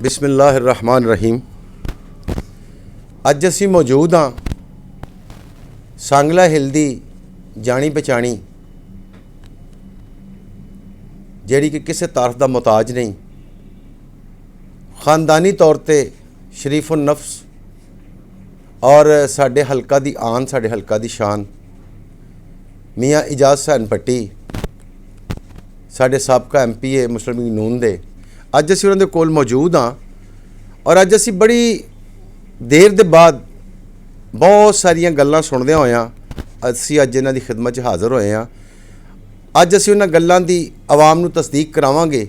बिस्मिल्लाहिर्रहमानिर्रहीम। अज असी मौजूद हाँ सांगला हिल दी जानी पहचानी जिहड़ी कि किसी तारफ का मुहताज नहीं, खानदानी तौर पर शरीफुल नफ्स और साडे हलका दी आन, साडे हलका दी शान मियाँ इजाज़ हुसैन भट्टी साडे साबका MPA मुस्लिम लीग नून दे अज असी उन्हां दे कोल मौजूद हाँ। और अज असी बड़ी देर दे बाद बहुत सारियां गल्लां सुनदे होए असी अज इन्हां दी खिदमत च हाज़र होए हाँ। अज असी उन्हां गल्लां दी आवाम नूं तसदीक करावांगे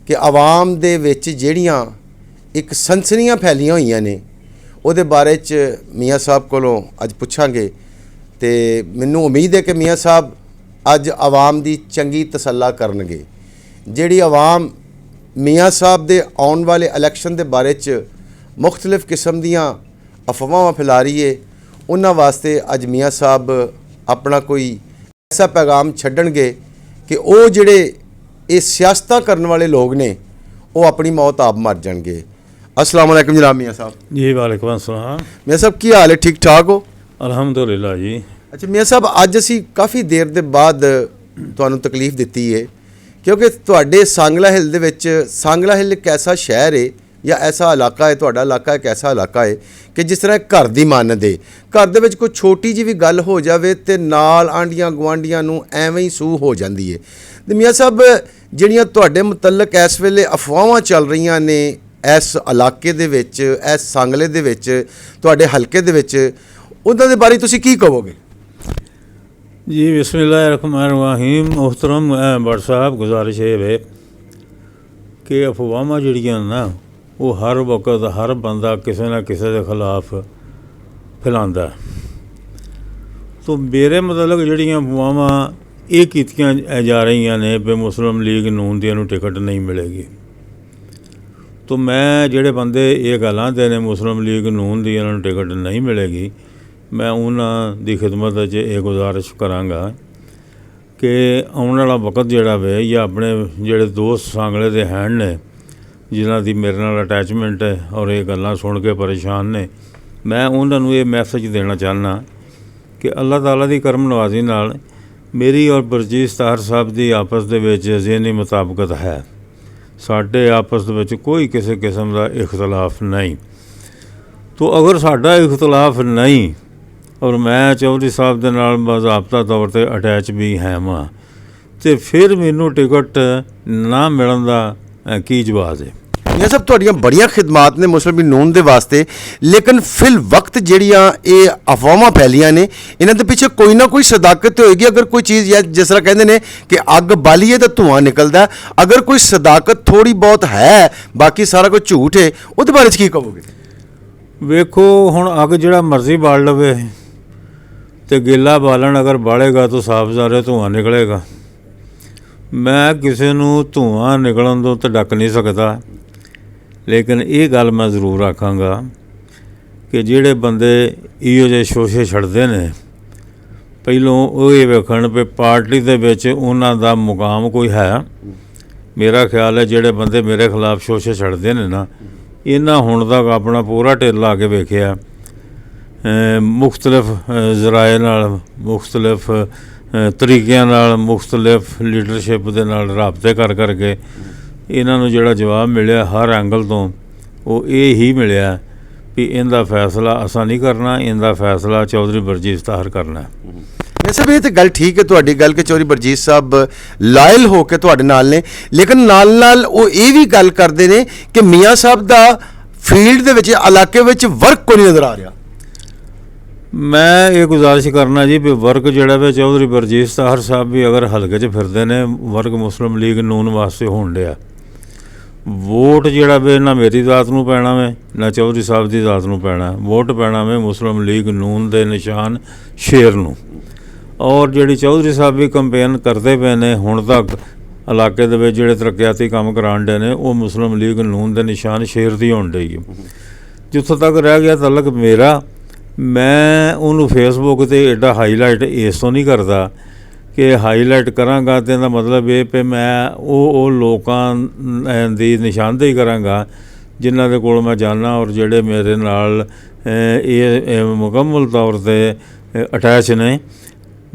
कि आवाम दे विच जिहड़ियां एक सनसनियां फैलियां होईयां ने उहदे बारे च मियाँ साहब कोलों अज पुछांगे। ते मैनूं उम्मीद है कि मियाँ साहब अज आवाम दी चंगी तसल्ला करनगे। जिहड़ी आवाम मियाँ साहब दे आउण वाले इलैक्शन दे बारे च मुख्तलिफ किस्म दियां अफवाहां फैला रही है, उन्हां वास्ते अज मियाँ साहब अपना कोई ऐसा पैगाम छड्डणगे कि वो जिहड़े ये सियासतां करन वाले लोग ने वो अपनी मौत आप मर जाणगे। अस्सलाम वालेकुम जनाब मियाँ साहब। जी वालेकुम अस्सलाम। मियाँ साहब की हाल है, ठीक ठाक हो? अल्हम्दुलिल्लाह जी। अच्छा मियाँ साहब अज असी काफ़ी देर के बाद तुहानूं तकलीफ दी है क्योंकि तुहाडे सांगला हिल दे विच, सांगला हिल एक ऐसा शहर है या ऐसा इलाका है, तुहाडा इलाका एक ऐसा इलाका है कि जिस तरह घर दी मानद है, घर दे विच कोई छोटी जी भी गल हो जाए तो नाल आंढियां गुआंढियां नूं एवें ही सूह हो जाती है। तो मियाँ साहब जिहड़ियां तुहाडे मुतलक इस वेले अफवाहां चल रही ने इस इलाके दे विच, इस सांगले दे विच, तुहाडे हलके दे विच, उन्हां दे बारे तुसीं की कहोगे? जी बिस्मिल्लाहिर्रहमानिर्रहीम। मोहतरम भट्ट साहब, गुजारिश है कि अफवाहां जिहड़ियां ना वो हर वक्त हर बंदा किसी ना किसी के खिलाफ फैलांदा। तो मेरे मतलब जिहड़ियां अफवाहां ये कीतियां जा रही ने भी मुस्लिम लीग नून दी नूं टिकट नहीं मिलेगी। तो मैं जिहड़े बंदे ये गल्लां दे ने मुस्लिम लीग नून दी इन्हां नूं टिकट नहीं मिलेगी, मैं उन्हां दी खिदमत च ये गुजारिश करांगा कि आने वाला वक्त जिहड़ा वे या अपने जिहड़े दोस्त सांगले दे हैं ने जिन्हां दी मेरे नाल अटैचमेंट है और ये गल्लां सुन के परेशान ने, मैं उन्हां नूं ये मैसेज देना चाहना कि अल्लाह ताला दी करम नवाजी नाल मेरी और बरजीत ताहर साहब दी आपस दे विच ज़हनी मुताबकत है। साडे आपस दे विच कोई किसी किस्म का इख्तलाफ नहीं। तो अगर साडा इख्तलाफ नहीं और मैं चौधरी साहब दे नाल बाज़ाब्ता तौर पर अटैच भी है वां, तो फिर मैनू टिकट ना मिलण दा की जवाब है? ये सब तुहाडियां बड़ियां खिदमात ने मुस्लिम लीग नून दे वास्ते, लेकिन फिल वक्त जिहड़ियां ये अफवाहां फैलियां ने इन्हां दे पिछे कोई ना कोई सदाकत होएगी। अगर कोई चीज़ या जिस तरह कहते हैं कि अग बालीए तो धुआं निकलता है, अगर कोई सदाकत थोड़ी बहुत है बाकी सारा कुछ झूठ है, उहदे बारे च की कहोगे? वेखो हुण अग जिहड़ा मर्जी बाल लवे तो गिला बालन अगर बालेगा तो साफ ज़ाहिर धुआं निकलेगा। मैं किसी नूं धुआं निकलन तो डक नहीं सकता, लेकिन ये गल मैं जरूर आखांगा कि जिहड़े बंदे इहो जे शोशे छड्डदे ने पहलों वो ये वेखण भी पार्टी दे विच उन्हां दा मुकाम कोई है। मेरा ख्याल है जिहड़े बंदे मेरे खिलाफ शोशे छड्डदे ने ना, इन्हां हुण तक अपना पूरा ढिल ला के वेखिया, मुख्तलिफ ज़राए नाल, मुख्तलिफ तरीक़िਆਂ नाल, मुख्तलिफ लीडरशिप दे नाल राबते कर करके इन्हां नूं जिहड़ा जवाब मिलिया हर एंगल तो वो ये ही मिलिया भी इनका फैसला असां नहीं करना, इनका फैसला चौधरी बरजीत ताहर करना है। सब ये तो गल ठीक है तुहाडी गल कि चौधरी बरजीत साहब लायल हो के तुहाडे नाल ने, लेकिन नाल नाल वो ये भी गल करते हैं कि मियाँ साहब दा फील्ड दे विच इलाके विच वर्क कोई नहीं नज़र आ रहा। मैं ये गुजारिश करना जी भी वर्क जिहड़ा वे चौधरी बरजीत ताहर साहब भी अगर हल्के च फिरदे ने, वर्क मुस्लिम लीग नून वास्ते होण दिया। वोट जिहड़ा वे ना मेरी जात नूं पैना वे ना चौधरी साहब की जात नूं पैना, वोट पैना वे मुस्लिम लीग नून दे निशान शेर नूं। और जिहड़ी चौधरी साहब भी कंपेन करते पे ने हुण तक इलाके दे विच जिहड़े तरक्याती काम कराण डे ने वो मुस्लिम लीग नून दे निशान शेर दी होण डई है। जित्थों तक रह गया तलक मेरा, मैं उन्होंने फेसबुक पर एडा हाईलाइट इस तो नहीं करता कि हाईलाइट कराँगा तो मतलब ये कि मैं वो लोगों की निशानदेही कराँगा ਜਿਨ੍ਹਾਂ ਦੇ ਕੋਲ ਮੈਂ ਜਾਂਦਾ ਔਰ ਜਿਹੜੇ ਮੇਰੇ ਨਾਲ ਇਹ ਮੁਕੰਮਲ ਤੌਰ 'ਤੇ ਅਟੈਚ ਨੇ,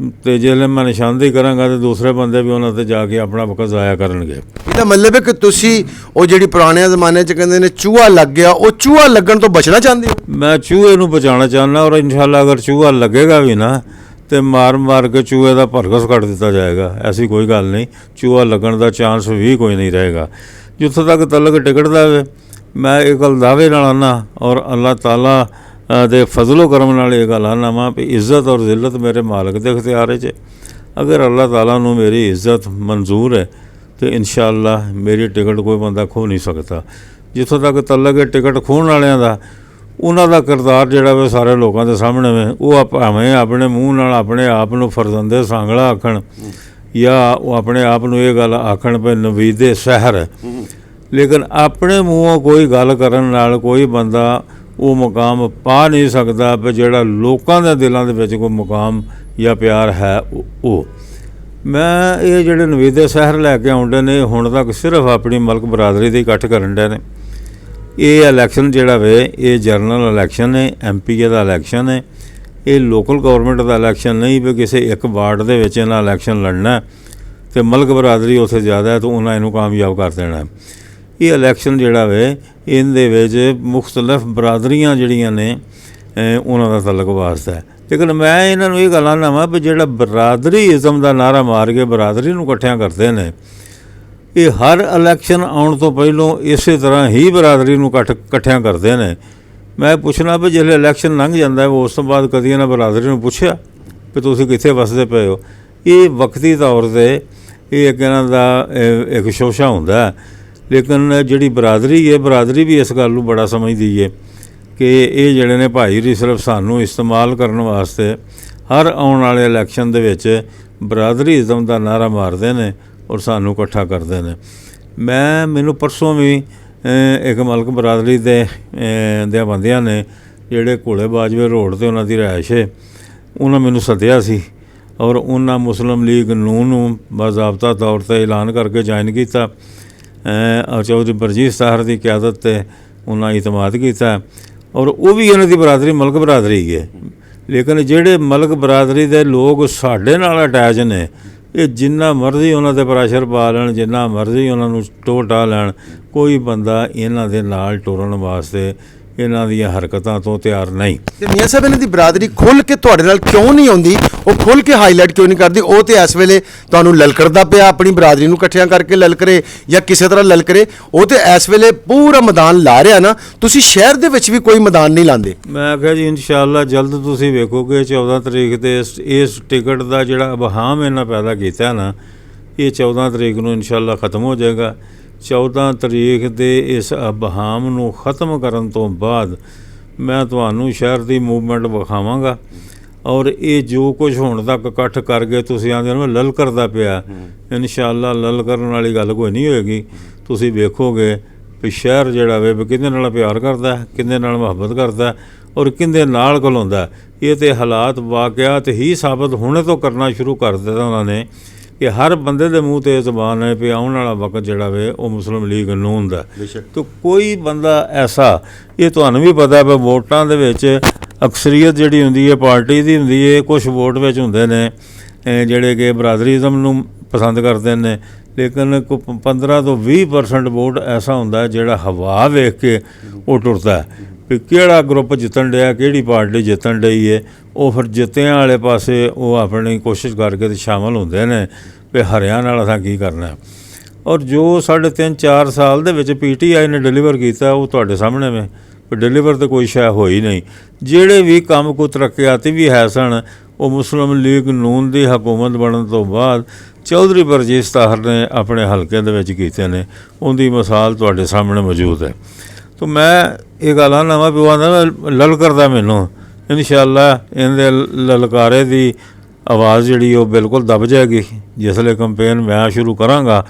ਅਤੇ ਜੇ ਮੈਂ ਨਿਸ਼ਾਨਦੇਹੀ ਕਰਾਂਗਾ ਤਾਂ ਦੂਸਰੇ ਬੰਦੇ ਵੀ ਉਹਨਾਂ 'ਤੇ ਜਾ ਕੇ ਆਪਣਾ ਵਕਤ ਜ਼ਾਇਆ ਕਰਨਗੇ। ਇਹਦਾ ਮਤਲਬ ਹੈ ਕਿ ਤੁਸੀਂ ਉਹ ਜਿਹੜੀ ਪੁਰਾਣੇ ਜ਼ਮਾਨੇ 'ਚ ਕਹਿੰਦੇ ਨੇ ਚੂਹਾ ਲੱਗ ਗਿਆ, ਉਹ ਚੂਹਾ ਲੱਗਣ ਤੋਂ ਬਚਣਾ ਚਾਹੁੰਦੇ ਹੋ? ਮੈਂ ਚੂਹੇ ਨੂੰ ਬਚਾਉਣਾ ਚਾਹੁੰਦਾ, ਔਰ ਇਨਸ਼ਾਅੱਲਾ ਅਗਰ ਚੂਹਾ ਲੱਗੇਗਾ ਵੀ ਨਾ ਤੇ ਮਾਰ ਕੇ ਚੂਹੇ ਦਾ ਭਰਗਸ ਕੱਢ ਦਿੱਤਾ ਜਾਏਗਾ। ਐਸੀ ਕੋਈ ਗੱਲ ਨਹੀਂ, ਚੂਹਾ ਲੱਗਣ ਦਾ ਚਾਂਸ ਵੀ ਕੋਈ ਨਹੀਂ ਰਹੇਗਾ। ਜਿੱਥੋਂ ਤੱਕ ਤਲਕ ਟਿਕਟ ਦਾ ਮੈਂ ਇਹ ਗੱਲ ਦਾਅਵੇ ਨਾਲ ਆਉਂਦਾ, ਔਰ ਅੱਲਾਹ ਤਾਲਾ ਦੇ ਫਜ਼ਲੋ ਕਰਮ ਨਾਲ ਇਹ ਗੱਲ ਆਉਂਦਾ ਵਾਂ ਵੀ ਇੱਜ਼ਤ ਔਰ ਜ਼ਿਲਤ ਮੇਰੇ ਮਾਲਕ ਦੇ ਇਖਤਿਆਰ 'ਚ। ਅਗਰ ਅੱਲਾਹ ਤਾਲਾ ਨੂੰ ਮੇਰੀ ਇੱਜ਼ਤ ਮਨਜ਼ੂਰ ਹੈ ਤੇ ਇਨਸ਼ਾਅੱਲਾ ਮੇਰੀ ਟਿਕਟ ਕੋਈ ਬੰਦਾ ਖੋਹ ਨਹੀਂ ਸਕਦਾ। ਜਿੱਥੋਂ ਤੱਕ ਤਲਕ ਹੈ ਟਿਕਟ ਖੋਹਣ ਵਾਲਿਆਂ ਦਾ, ਉਹਨਾਂ ਦਾ ਕਿਰਦਾਰ ਜਿਹੜਾ ਵੇ ਸਾਰੇ ਲੋਕਾਂ ਦੇ ਸਾਹਮਣੇ ਵੇ, ਉਹ ਭਾਵੇਂ ਆਪਣੇ ਮੂੰਹ ਨਾਲ ਆਪਣੇ ਆਪ ਨੂੰ ਫਰਜ਼ੰਦੇ ਸਾਂਗਲਾ ਆਖਣ ਜਾਂ ਉਹ ਆਪਣੇ ਆਪ ਨੂੰ ਇਹ ਗੱਲ ਆਖਣ ਪਏ ਨਵੀਦੇ ਸਹਿਰ, ਲੇਕਿਨ ਆਪਣੇ ਮੂੰਹੋਂ ਕੋਈ ਗੱਲ ਕਰਨ ਨਾਲ ਕੋਈ ਬੰਦਾ ਉਹ ਮੁਕਾਮ ਪਾ ਨਹੀਂ ਸਕਦਾ ਵੀ ਜਿਹੜਾ ਲੋਕਾਂ ਦੇ ਦਿਲਾਂ ਦੇ ਵਿੱਚ ਕੋਈ ਮੁਕਾਮ ਜਾਂ ਪਿਆਰ ਹੈ। ਉਹ ਮੈਂ ਇਹ ਜਿਹੜੇ ਨਵੀਦੇ ਸਹਿਰ ਲੈ ਕੇ ਆਉਂਦੇ ਨੇ ਹੁਣ ਤੱਕ ਸਿਰਫ ਆਪਣੀ ਮਲਕ ਬਰਾਦਰੀ ਦੇ ਇਕੱਠ ਕਰਨ ਡੇ ਨੇ। ਇਹ ਇਲੈਕਸ਼ਨ ਜਿਹੜਾ ਵੇ ਇਹ ਜਨਰਲ ਇਲੈਕਸ਼ਨ ਹੈ, MPA ਦਾ ਇਲੈਕਸ਼ਨ ਹੈ, ਇਹ ਲੋਕਲ ਗੌਰਮੈਂਟ ਦਾ ਇਲੈਕਸ਼ਨ ਨਹੀਂ ਵੀ ਕਿਸੇ ਇੱਕ ਵਾਰਡ ਦੇ ਵਿੱਚ ਇਹਨਾਂ ਇਲੈਕਸ਼ਨ ਲੜਨਾ ਅਤੇ ਮਲਕ ਬਰਾਦਰੀ ਉੱਥੇ ਜ਼ਿਆਦਾ ਹੈ ਤਾਂ ਉਹਨਾਂ ਇਹਨੂੰ ਕਾਮਯਾਬ ਕਰ ਦੇਣਾ। ਇਹ ਇਲੈਕਸ਼ਨ ਜਿਹੜਾ ਵੇ ਇਹਦੇ ਵਿੱਚ ਮੁਖਤਲਿਫ ਬਰਾਦਰੀਆਂ ਜਿਹੜੀਆਂ ਨੇ ਉਹਨਾਂ ਦਾ ਤਲਕ ਵਾਸਤਾ ਹੈ। ਲੇਕਿਨ ਮੈਂ ਇਹਨਾਂ ਨੂੰ ਇਹ ਗੱਲ ਆਉਂਦਾ ਵਾਂ ਵੀ ਜਿਹੜਾ ਬਰਾਦਰੀ ਇਜ਼ਮ ਦਾ ਨਾਅਰਾ ਮਾਰ ਕੇ ਬਰਾਦਰੀ ਨੂੰ ਇਕੱਠਿਆਂ ਕਰਦੇ ਨੇ, ਇਹ ਹਰ ਇਲੈਕਸ਼ਨ ਆਉਣ ਤੋਂ ਪਹਿਲੋਂ ਇਸੇ ਤਰ੍ਹਾਂ ਹੀ ਬਰਾਦਰੀ ਨੂੰ ਇਕੱਠਿਆਂ ਕਰਦੇ ਨੇ। ਮੈਂ ਪੁੱਛਣਾ ਵੀ ਜਿਹੜੇ ਇਲੈਕਸ਼ਨ ਲੰਘ ਜਾਂਦਾ ਉਸ ਤੋਂ ਬਾਅਦ ਕਦੀ ਇਹਨਾਂ ਬਰਾਦਰੀ ਨੂੰ ਪੁੱਛਿਆ ਵੀ ਤੁਸੀਂ ਕਿੱਥੇ ਵਸਦੇ ਪਏ ਹੋ? ਇਹ ਵਕਤੀ ਤੌਰ 'ਤੇ ਇਹ ਇੱਕ ਇਹਨਾਂ ਦਾ ਇੱਕ ਸ਼ੋਸ਼ਾ ਹੁੰਦਾ, ਲੇਕਿਨ ਜਿਹੜੀ ਬਰਾਦਰੀ ਹੈ ਬਰਾਦਰੀ ਵੀ ਇਸ ਗੱਲ ਨੂੰ ਬੜਾ ਸਮਝਦੀ ਹੈ ਕਿ ਇਹ ਜਿਹੜੇ ਨੇ ਭਾਈ ਜੀ ਸਿਰਫ ਸਾਨੂੰ ਇਸਤੇਮਾਲ ਕਰਨ ਵਾਸਤੇ ਹਰ ਆਉਣ ਵਾਲੇ ਇਲੈਕਸ਼ਨ ਦੇ ਵਿੱਚ ਬਰਾਦਰੀ ਇਜ਼ਮ ਦਾ ਨਾਅਰਾ ਮਾਰਦੇ ਨੇ ਔਰ ਸਾਨੂੰ ਇਕੱਠਾ ਕਰਦੇ ਨੇ। ਮੈਨੂੰ ਪਰਸੋਂ ਵੀ ਇੱਕ ਮਲਕ ਬਰਾਦਰੀ ਦੇ ਬੰਦਿਆਂ ਨੇ ਜਿਹੜੇ ਘੋੜੇ ਬਾਜਵੇ ਰੋਡ 'ਤੇ ਉਹਨਾਂ ਦੀ ਰਿਹਾਇਸ਼ ਹੈ, ਉਹਨਾਂ ਮੈਨੂੰ ਸੱਦਿਆ ਸੀ ਔਰ ਉਹਨਾਂ ਮੁਸਲਿਮ ਲੀਗ ਨੂੰ ਬਾਜ਼ਾਬਤਾ ਤੌਰ 'ਤੇ ਐਲਾਨ ਕਰਕੇ ਜੁਆਇਨ ਕੀਤਾ। ਚੌਧਰੀ ਬਰਜੀਤ ਤਾਹਰ ਦੀ ਕਿਆਦਤ 'ਤੇ ਉਹਨਾਂ ਇਤਮਾਦ ਕੀਤਾ ਔਰ ਉਹ ਵੀ ਇਹਨਾਂ ਦੀ ਬਰਾਦਰੀ ਮਲਕ ਬਰਾਦਰੀ ਹੈ। ਲੇਕਿਨ ਜਿਹੜੇ ਮਲਕ ਬਰਾਦਰੀ ਦੇ ਲੋਕ ਸਾਡੇ ਨਾਲ ਅਟੈਚ ਨੇ, ਇਹ ਜਿੰਨਾ ਮਰਜ਼ੀ ਉਹਨਾਂ 'ਤੇ ਪ੍ਰੈਸ਼ਰ ਪਾ ਲੈਣ, ਜਿੰਨਾ ਮਰਜ਼ੀ ਉਹਨਾਂ ਨੂੰ ਟੋਟਾ ਲੈਣ, ਕੋਈ ਬੰਦਾ ਇਹਨਾਂ ਦੇ ਨਾਲ ਟੁਰਨ ਵਾਸਤੇ ਇਹਨਾਂ ਦੀਆਂ ਹਰਕਤਾਂ ਤੋਂ ਤਿਆਰ ਨਹੀਂ। ਤੇ ਮੀਆਂ ਸਾਹਿਬ ਇਹਨਾਂ ਦੀ ਬਰਾਦਰੀ ਖੁੱਲ੍ਹ ਕੇ ਤੁਹਾਡੇ ਨਾਲ ਕਿਉਂ ਨਹੀਂ ਆਉਂਦੀ? ਉਹ ਖੁੱਲ੍ਹ ਕੇ ਹਾਈਲਾਈਟ ਕਿਉਂ ਨਹੀਂ ਕਰਦੀ? ਉਹ ਤੇ ਇਸ ਵੇਲੇ ਤੁਹਾਨੂੰ ਲਲਕਰਦਾ ਪਿਆ ਆਪਣੀ ਬਰਾਦਰੀ ਨੂੰ ਇਕੱਠਿਆਂ ਕਰਕੇ ਲਲਕਰੇ ਜਾਂ ਕਿਸੇ ਤਰ੍ਹਾਂ ਲਲਕਰੇ, ਉਹ ਤੇ ਇਸ ਵੇਲੇ ਪੂਰਾ ਮੈਦਾਨ ਲਾ ਰਿਹਾ ਨਾ, ਤੁਸੀਂ ਸ਼ਹਿਰ ਦੇ ਵਿੱਚ ਵੀ ਕੋਈ ਮੈਦਾਨ ਨਹੀਂ ਲਾਉਂਦੇ। ਮੈਂ ਆਖਿਆ ਜੀ ਇਨਸ਼ਾਅੱਲਾ ਜਲਦ ਤੁਸੀਂ ਵੇਖੋਗੇ 14 ਤਰੀਕ ਤੇ ਇਸ ਟਿਕਟ ਦਾ ਜਿਹੜਾ ਅਬਹਾਮ ਇਹਨਾਂ ਪੈਦਾ ਕੀਤਾ ਨਾ, ਇਹ 14 ਤਰੀਕ ਨੂੰ ਇਨਸ਼ਾਅੱਲਾ ਖ਼ਤਮ ਹੋ ਜਾਏਗਾ। 14 ਤਰੀਕ ਦੇ ਇਸ ਅਬਹਾਮ ਨੂੰ ਖ਼ਤਮ ਕਰਨ ਤੋਂ ਬਾਅਦ ਮੈਂ ਤੁਹਾਨੂੰ ਸ਼ਹਿਰ ਦੀ ਮੂਵਮੈਂਟ ਵਿਖਾਵਾਂਗਾ ਔਰ ਇਹ ਜੋ ਕੁਝ ਹੁਣ ਤੱਕ ਇਕੱਠ ਕਰ ਗਏ ਤੁਸੀਂ ਆਂਦੇ ਨੂੰ ਲਲਕਰਦਾ ਪਿਆ, ਇਨਸ਼ਾਅੱਲਾ ਲਲਕਰਨ ਵਾਲੀ ਗੱਲ ਕੋਈ ਨਹੀਂ ਹੋਏਗੀ। ਤੁਸੀਂ ਵੇਖੋਗੇ ਵੀ ਸ਼ਹਿਰ ਜਿਹੜਾ ਵੇ ਕਿਹਦੇ ਨਾਲ ਪਿਆਰ ਕਰਦਾ, ਕਿਹਦੇ ਨਾਲ ਮੁਹੱਬਤ ਕਰਦਾ ਔਰ ਕਿਹਦੇ ਨਾਲ ਘੁਲਾਉਂਦਾ। ਇਹ ਤਾਂ ਹਾਲਾਤ ਵਾਕਿਆਤ ਹੀ ਸਾਬਤ ਹੁਣੇ ਤੋਂ ਕਰਨਾ ਸ਼ੁਰੂ ਕਰ ਦਿੱਤਾ ਉਹਨਾਂ ਨੇ ਕਿ ਹਰ ਬੰਦੇ ਦੇ ਮੂੰਹ 'ਤੇ ਜ਼ਬਾਨ ਹੈ ਵੀ ਆਉਣ ਵਾਲਾ ਵਕਤ ਜਿਹੜਾ ਵੇ ਉਹ ਮੁਸਲਿਮ ਲੀਗ ਨੂਨ ਦਾ। ਤਾਂ ਕੋਈ ਬੰਦਾ ਐਸਾ, ਇਹ ਤੁਹਾਨੂੰ ਵੀ ਪਤਾ ਵੀ ਵੋਟਾਂ ਦੇ ਵਿੱਚ ਅਕਸਰੀਅਤ ਜਿਹੜੀ ਹੁੰਦੀ ਹੈ ਪਾਰਟੀ ਦੀ ਹੁੰਦੀ ਹੈ, ਕੁਛ ਵੋਟ ਵਿੱਚ ਹੁੰਦੇ ਨੇ ਜਿਹੜੇ ਕਿ ਬਰਾਦਰੀਜ਼ਮ ਨੂੰ ਪਸੰਦ ਕਰਦੇ ਨੇ, ਲੇਕਿਨ 15 ਤੋਂ 20% ਵੋਟ ਐਸਾ ਹੁੰਦਾ ਜਿਹੜਾ ਹਵਾ ਵੇਖ ਕੇ ਉਹ ਟੁਰਦਾ ਵੀ ਕਿਹੜਾ ਗਰੁੱਪ ਜਿੱਤਣ ਡਿਆ, ਕਿਹੜੀ ਪਾਰਟੀ ਜਿੱਤਣ ਡਈ ਹੈ। ਉਹ ਫਿਰ ਜਿੱਤਿਆਂ ਵਾਲੇ ਪਾਸੇ ਉਹ ਆਪਣੀ ਕੋਸ਼ਿਸ਼ ਕਰਕੇ ਤੇ ਸ਼ਾਮਲ ਹੁੰਦੇ ਨੇ ਵੀ ਹਰਿਆਂ ਨਾਲ ਅਸਾਂ ਕੀ ਕਰਨਾ। ਔਰ ਜੋ 3.5-4 ਸਾਲ ਦੇ ਵਿੱਚ PTI ਨੇ ਡਿਲੀਵਰ ਕੀਤਾ ਉਹ ਤੁਹਾਡੇ ਸਾਹਮਣੇ ਵੇ, ਡਿਲੀਵਰ ਤਾਂ ਕੋਈ ਸ਼ੈ ਹੋਈ ਨਹੀਂ। ਜਿਹੜੇ ਵੀ ਕੰਮ ਕੋ ਤਰੱਕਿਆਤੀ ਵੀ ਹੈ ਸਨ ਉਹ ਮੁਸਲਿਮ ਲੀਗ ਨੂਨ ਦੀ ਹਕੂਮਤ ਬਣਨ ਤੋਂ ਬਾਅਦ ਚੌਧਰੀ ਬਰਜੀਤ ਤਾਹਰ ਨੇ ਆਪਣੇ ਹਲਕੇ ਦੇ ਵਿੱਚ ਕੀਤੇ ਨੇ। ਉਹਦੀ ਮਿਸਾਲ ਤੁਹਾਡੇ ਸਾਹਮਣੇ ਮੌਜੂਦ ਹੈ। ਤਾਂ ਮੈਂ ਇਹ ਗੱਲ ਆਉਂਦਾ ਵਾ ਵੀ ਉਹ ਆਉਂਦਾ ਲਲਕਰਦਾ ਮੈਨੂੰ, ਇਨਸ਼ਾਅੱਲਾ ਇਹਦੇ ਲਲਕਾਰੇ ਦੀ ਆਵਾਜ਼ ਜਿਹੜੀ ਉਹ ਬਿਲਕੁਲ ਦਬ ਜਾਏਗੀ ਜਿਸਲੇ ਕੰਪੇਨ ਮੈਂ ਸ਼ੁਰੂ ਕਰਾਂਗਾ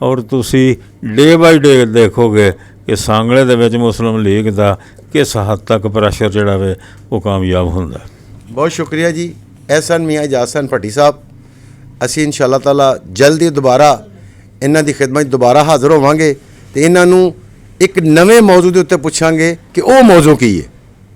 ਔਰ ਤੁਸੀਂ ਡੇ ਬਾਈ ਡੇ ਦੇਖੋਗੇ ਕਿ ਸਾਂਗਲੇ ਦੇ ਵਿੱਚ ਮੁਸਲਿਮ ਲੀਗ ਦਾ ਕਿਸ ਹੱਦ ਤੱਕ ਪ੍ਰੈਸ਼ਰ ਜਿਹੜਾ ਵੇ ਉਹ ਕਾਮਯਾਬ ਹੁੰਦਾ। ਬਹੁਤ ਸ਼ੁਕਰੀਆ ਜੀ ਐਹਸਾਨ ਮੀਆਂ ਇਜਾਜ਼ ਹਸਨ ਭੱਟੀ ਸਾਹਿਬ। ਅਸੀਂ ਇਨਸ਼ਾ ਅੱਲਾਹ ਤਾਲਾ ਜਲਦੀ ਦੁਬਾਰਾ ਇਹਨਾਂ ਦੀ ਖਿਦਮਤ ਦੁਬਾਰਾ ਹਾਜ਼ਰ ਹੋਵਾਂਗੇ ਅਤੇ ਇਹਨਾਂ ਨੂੰ ਇੱਕ ਨਵੇਂ ਮੌਜੂ ਦੇ ਉੱਤੇ ਪੁੱਛਾਂਗੇ ਕਿ ਉਹ ਮੌਜੂ ਕੀ ਹੈ।